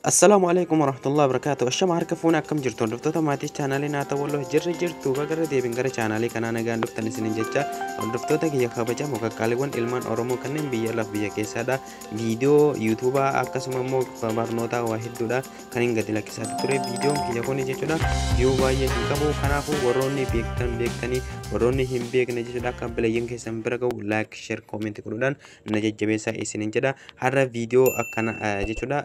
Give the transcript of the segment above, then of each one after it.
Assalamualaikum warahmatullahi wabarakatuh. Ashama harka fuuna akkam jirtu hordoftoota maatii chaanaalii naa ta'uu jirtu bagarra deebiin gara chaanaalii kanaa nagaan dhuftan isiniin jecha hordoftoota kiyya kabajamoo qaqqaaliiwwan ilmaan Oromoo kanneen biyya alaaf biyya keessaadha. Viidiyoo yuutuubaa akkasuma immoo barnootaa waa hedduudha kan hin gadi lakkisaa ture. Viidiyoon kiyya kun jechuudha viyuu baay'ee hin qabu. Kanaafuu warroonni beektanii warroonni hin beekne jechuudha akka bilayyin keessan bira ga'u laayik sheer koomentii godhuudhaan na jajjabeessaa isiniin jedha. Har'a viidiyoo akkana jechuudha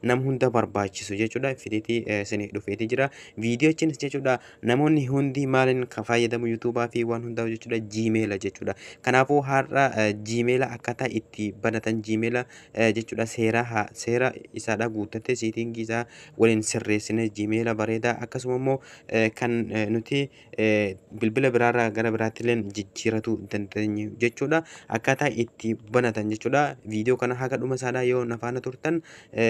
nam hunda barbaachisu jechuudha fideetii isinii dhufeetii jira. Viidiyoochinis jechuudha namoonni hundi maaliin kan fayyadamu yuutuubaa fi waan hundaa jechuudha jiimeela jechuudha. Kanaafuu har'a jiimeela akkaataa itti banatan jiimeela jechuudha seera isaadha guuttatte siitingii isaa waliin sirreessine jiimeela bareedaa akkasuma immoo kan nuti bilbila biraarraa gara biraattillee jijjiiratu dandeenyu jechuudha. Akkaataa itti banatan jechuudha. Viidiyoo kana haga dhuma isaadhaa yoo nafaana turtan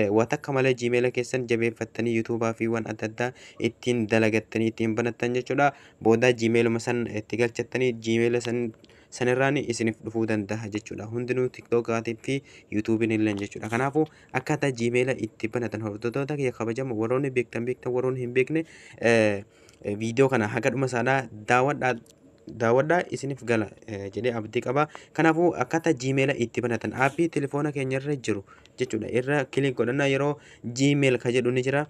waan akka malee jiimeela keessan jabeeffattanii yuutuubaa fi waan adda addaa ittiin dalagattanii ittiin banattan jechuudha. Booda jiimeeluma san itti galchattanii jiimeela sanirraan isiniif dhufuu danda'a jechuudha. Hundinuu tiktokaatii fi yuutuubiin illee jechuudha. Kanaafuu akkaataa jiimeela itti banatan hordoftoota kiyya kabajamoo warroonni beektan warroonni hin beekne viidiyoo kana haga dhuma isaadhaa daawwadhaa isiniif gala jedhee abdii qaba. Kanaafuu akkaataa jiimeela itti banatan aappii telefoona keenyarra jiru jechuudha. Irra kilik godhannaa yeroo jiimeel ka jedhu ni jira.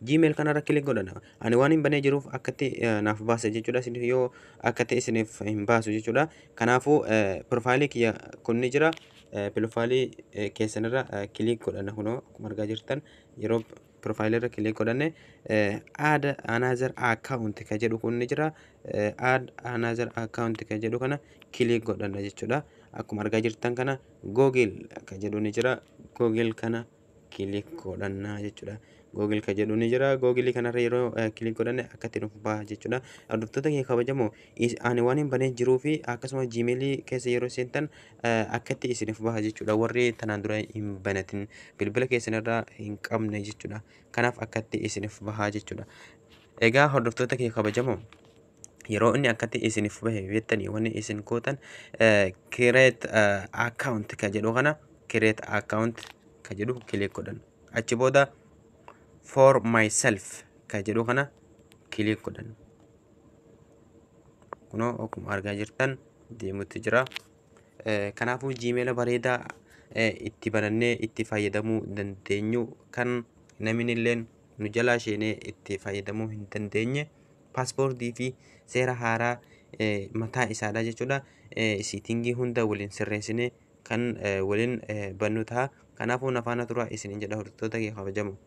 Jiimeel kanarra kilik godhannaa. Ani waan hin banee jiruuf akkatti naaf baasa jechuudha. Isin yoo akkatti isiniif hin baasu jechuudha. Kanaafuu piroofaayilii kiyya kun ni jira. Piroofaayilii keessanirra kilik godhanna kunoo akkuma argaa jirtan yeroo profaayilirra kilik godhanne add another account ka jedhu kun ni jira. Add another account ka jedhu kana kilik godhanna jechuudha. Akkuma argaa jirtan kana Google ka jedhu ni jira. Google kana kilik godhanna jechuudha. Google ka jedhu ni jira. Google kanarra yeroo kilik godhanne akkatti nuuf baha jechuudha. Hordoftoota kee kabajamoo ani waan hin banee jiruu fi akkasuma jiimeelii keessa yeroo seentan akkatti isiniif baha jechuudha. Warri tanaan dura hin banatin bilbila keessanirraa hin qabne jechuudha. Kanaaf akkatti isiniif baha jechuudha. Egaa hordoftoota kee kabajamoo yeroo inni akkatti isiniif bahe beektanii wanni isin gootan create account ka jedhu kana create account ka jedhu kilik godhan. Achi booda for myself ka jedhu kana kilik godhan. Kunoo akkuma argaa jirtan deemutti jira. Kanaafuu jiimeela bareedaa itti banannee itti fayyadamuu dandeenyu kan namni illee nu jalaa sheenee itti fayyadamuu hin dandeenye paaspoortii fi seera haaraa mataa isaadha jechuudha. Siitingii hunda waliin sirreessine kan waliin bannu ta'a. Kanaafuu nafaana turaa isiniin jedha hordoftoota kee kabajamoo.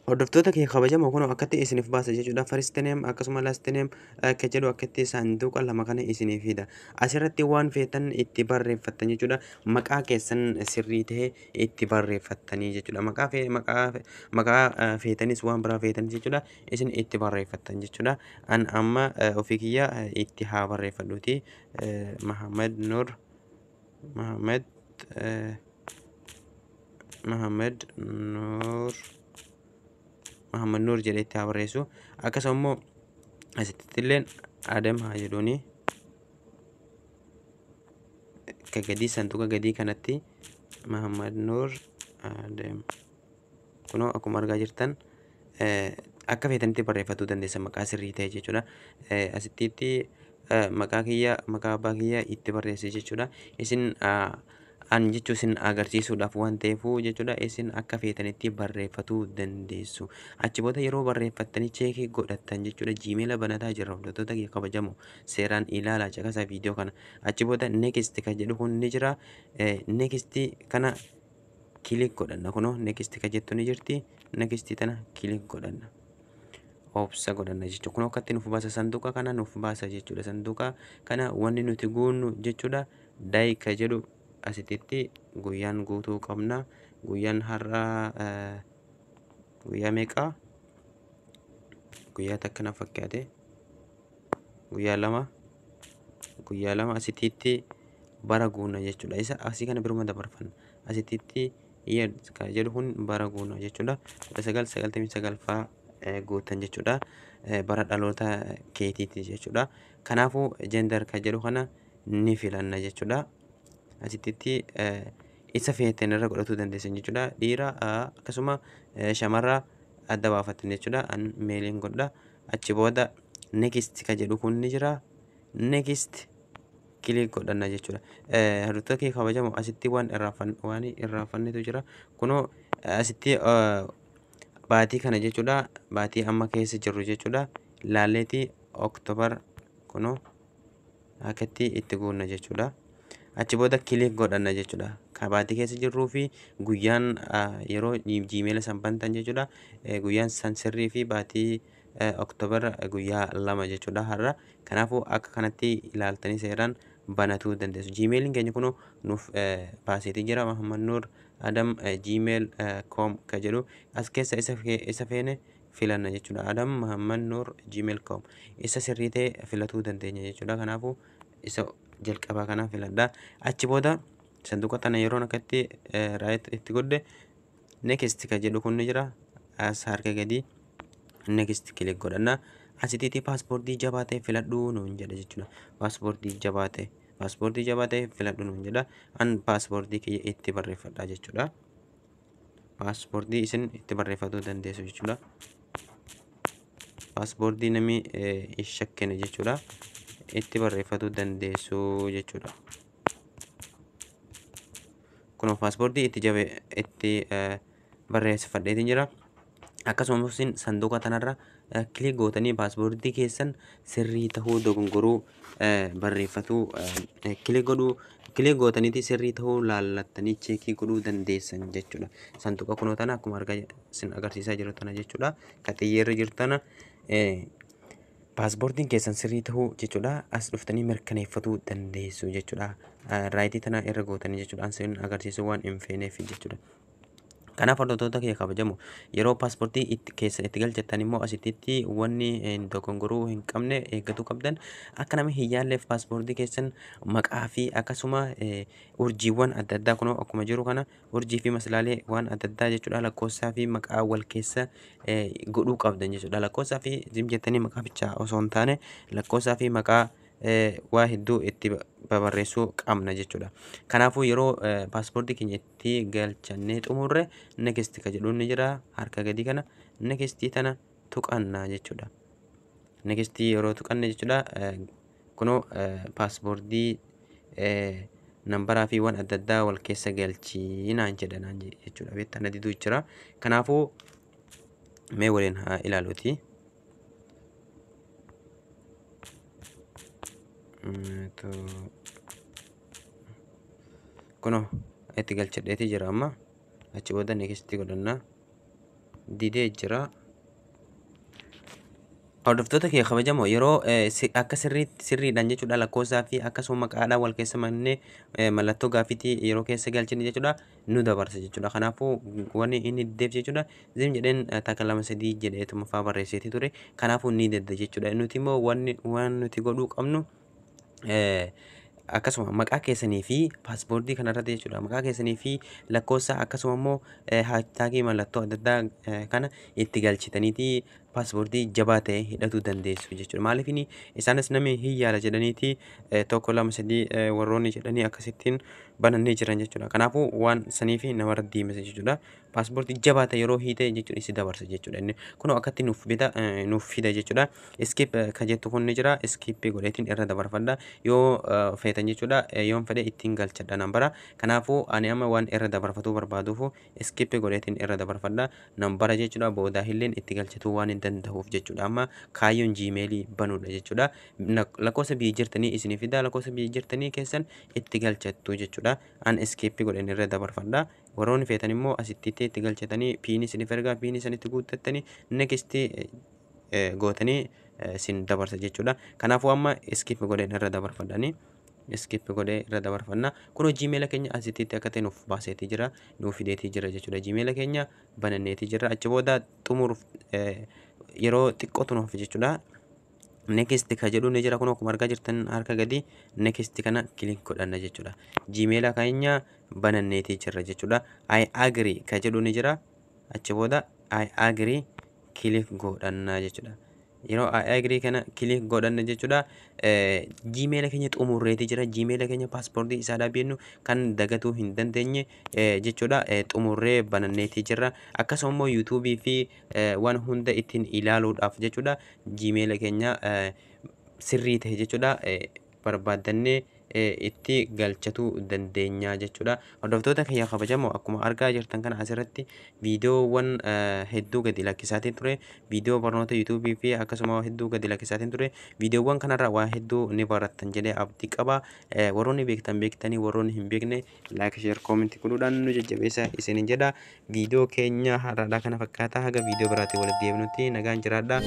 Hordoftoota kee kabajamoo kun akkatti isiniif baasa jechuudha. First name akkasuma last name ka jedhu akkatti saanduqa lama kana isiniif fida. Asirratti waan feetan itti barreeffattan jechuudha. Maqaa keessan sirrii ta'e itti barreeffattanii jechuudha. Maqaa feetanis waan biraa feetanis jechuudha. Isin itti barreeffattan jechuudha. An amma ofii kiyya itti haa barreeffadhuuti. Mahammed Nur Mahammed Nur jedhee itti haa barreessu. Akkasuma immoo asitti illee Adam haa jedhuuni. Ka gadii sanduuqa gadii kanatti Mahammed Nur Adam. Kunoo akkuma argaa jirtan akka feetanitti barreeffachuu dandeessan maqaa sirrii ta'e jechuudha. Asitti maqaa kiyya maqaa abbaa kiyya itti barreesse jechuudha. Isin an jechuun isin agarsiisuudhaaf waan ta'eefuu jechuudha. Isin akka feetanitti barreeffachuu dandeessu. Achi booda yeroo barreeffattanii cheekii godhattan jechuudha. Jiimeela banataa jirra hordoftoota kee kabajamoo seeraan ilaalaa caqasaa viidiyoo kana. Achi booda next ka jedhu kun ni jira. Next kana kilik godhanna. Kunoo next ka jettu ni jirti. Next tana kilik godhanna. Obsa godhanna jechuudha. Kunoo akkatti nuuf baasa sanduuqa kana nuuf baasa jechuudha. Sanduuqa kana wanni nuti guunnu jechuudha. Daay ka jedhu asitti guyyaan guutuu qabna. Guyyaan har'a guyyaa meeqa? Guyyaa takka na fakkaate. Guyyaa lama asitti bara guuna jechuudha. Isa asii kana biruma dabarfanna. Asitti ka jedhu kun bara guuna jechuudha. 1999 faa guutan jechuudha. Bara dhaloota keetiiti jechuudha. Kanaafuu gender ka jedhu kana ni filanna jechuudha. Asitti isa feeteen irra godhatuu dandeessan jechuudha. Dhiira akkasuma shamarra adda baafattan jechuudha. An meeliin godha. Achi booda next ka jedhu kun ni jira. Next kilik godhanna jechuudha. Hordoftoota kee kabajamoo asitti waan irraanfannetu jira. Kunoo asitti baatii kana jechuudha. Baatii amma keessa jirru jechuudha. Laalleetii Oktoobar kunoo akkatti itti guunna jechuudha. Achi booda kilik godhanna jechuudha. Baatii keessa jirruu fi guyyaan yeroo Gmail san bantan jechuudha. Guyyaan san sirrii fi baatii Oktoobar guyyaa 2 jechuudha har'a. Kanaafuu akka kanatti ilaaltanii seeraan banatuu dandeessu. Gmailiin keenya kun nuuf baaseetii jira. Muhammad Nur Adam gmail.com ka jedhu as keessa isa feene filanna jechuudha. Adam Muhammad Nur gmail.com isa sirrii ta'e filatuu dandeenya jechuudha. Kanaafuu isa jalqabaa kana filadha. Achi booda sanduuqa tana yeroo akkatti raayit itti godhe next ka jedhu kun ni jira. As harka gadi next kilik godhanna. Asitti paaspoortii jabaa ta'e filadhuu nuun jedha jechuudha. Paaspoortii jabaa ta'e filadhuu nuun jedha. An paaspoortii kiyya itti barreeffadha jechuudha. Paaspoortii isin itti barreeffatuu dandeessu jechuudha. Paaspoortii namni shakkene jechuudha. Itti barreeffatuu dandeessu jechuudha. Kun paaspoortii itti barreeffadheetiin jira. Akkasumas sanduuqa tanarra kilik gootanii paaspoortii keessan sirrii tahuu dogongoruu barreeffatuu kilik gootaniiti sirrii tahuu laallattanii cheekii godhuu dandeessan jechuudha. Sanduuqa kunoo tana akkuma agarsiisaa jiru tana jechuudha. Ka xiyyeerra jirtana paaspoortiin keessan sirrii tahuu jechuudha. As dhuftanii mirkaneeffatuu dandeessu jechuudha. Raayitii tana irra gootanii jechuudha. An agarsiisu waan hin feeneef jechuudha. Kanaaf hordoftoota kee kabajamu yeroo paaspoortii keessa itti galchattan immoo asitti wanni dogongoruu hin qabne eeggatu qabdan akka namni hin yaalleef paaspoortii keessan maqaa fi akkasuma urjiiwwan adda addaa kunoo akkuma jiru kana urjii fi maslaalee waan adda addaa jechuudha. Lakkoofsaa fi maqaa wal keessa godhuu qabdan jechuudha. Lakkoofsaa fi jettanii maqaa bichaa osoo hin taane lakkoofsaa fi maqaa waa hedduu itti babarreessuu qabna jechuudha. Kanaafuu yeroo paaspoortii keenya itti galchannee xumurre next ka jedhuun ni jira. Harka gadi kana next tana tuqanna jechuudha. Next yeroo tuqanne jechuudha. Kunoo paaspoortii nambaraa fi waan adda addaa wal keessa galchinaan jedhanaan jechuudha. Beektan adiitu jira. Kanaafuu mee waliin haa ilaaluuti. Kunoo itti galchadheeti jira amma. Achi booda next godhanna. Didee jira. Hordoftoota kee kabajamoo yeroo akka sirriidhaan jechuudha. Lakkoofsaa fi akkasuma maqaadhaan wal keessa mannee mallattoo gaaffitii yeroo keessa galchine jechuudha nu dabarsa jechuudha. Kanaafuu wanni inni diddeef jechuudha. Zim jedheen takka 2-3 jedheetuma fa'aa barreesseeti ture. Kanaafuu ni dedda jechuudha. Nuti immoo waan nuti godhuu qabnu akkasuma maqaa keessanii fi paaspoortii kanarratti jechuudha. Maqaa keessanii fi lakkoofsa akkasuma immoo haashtaagii mallattoo adda addaa kana itti galchitaniiti paaspoortii jabaa ta'e hidhatuu dandeessu jechuudha. Maaliif isaanis namni hin yaala jedhaniiti 1-2-3 warroonni jedhanii akkasittiin banannee jiran jechuudha. Kanaafuu waan sanii fi namarra diimese jechuudha. Paaspoortii jabaa ta'e yeroo hiite jechuudha isi dabarsa jechuudha. Inni kun akkatti nuuf fida jechuudha. Skip ka jettu kun ni jira. Skip godheetiin irra dabarfadha. Yoo feetan jechuudha. Yoon fedhe ittiin galchadha nambara. Kanaafuu ani amma waan irra dabarfatuu barbaaduuf skip godheetiin irra dabarfadha. Nambara jechuudha. Boodaa illee itti galchatu waan hin danda'uuf jechuudha. Amma kaayyoon Gmailii banuudha jechuudha. Lakkoofsa biyyi jirtanii isinii fida. Lakkoofsa biyyi jirtanii keessan itti galchattu jechuudha. An skip godheen irra dabarfadha. Warroonni feetan immoo asitti itti galchatanii piinii isiniif ergaa piinii sanitti guuttattanii next gootanii isin dabarsa jechuudha. Kanaafuu amma skip godheen irra dabarfadhanii skip godhee irra dabarfanna. Kunoo Gmail keenya asitti akka ta'e nuuf baaseetii jira. Nuuf fideetii jira jechuudha. Gmail keenya bananneetii jira. Achi booda xumuruuf yeroo xiqqootu nuuf jechuudha. Next ka jedhu ni jira. Kun akkuma argaa jirtan harka gadi next kana kilik godhanna jechuudha. Gmail keenya bananneetii jira jechuudha. I agree ka jedhu ni jira. Achi booda I agree kilik godhanna jechuudha. yeroo agree kana kilik godhanne jechuudha. Gmail keenya xumurreeti jira. Gmail keenya paaspoortii isaa dhaabbiinu kan dagatuu hin dandeenye jechuudha. Xumurree bananneeti jirra. Akkasuma immoo yuutuubii fi waan hunda ittiin ilaaluudhaaf jechuudha. Gmail keenya sirrii ta'e jechuudha. Barbaadannee itti galchachuu dandeenya jechuudha. Hordoftoota kiyya kabajamoo akkuma argaa jirtan kana asirratti viidiyoowwan hedduu gadi lakkisaatiin ture. Viidiyoo barnoota yuutuubii fi akkasuma hedduu gadi lakkisaatiin ture. Viidiyoowwan kanarraa waa hedduu ni barattan jedhee abdii qaba. Warroonni beektan beektanii warroonni hin beekne laayik sheer koomentii godhuudhaan nu jajjabeessaa isiniin jedha. Viidiyoo keenya har'aadhaa kana fakkaata. Haga viidiyoo biraatiin walitti deebinutti nagaan jiraadha.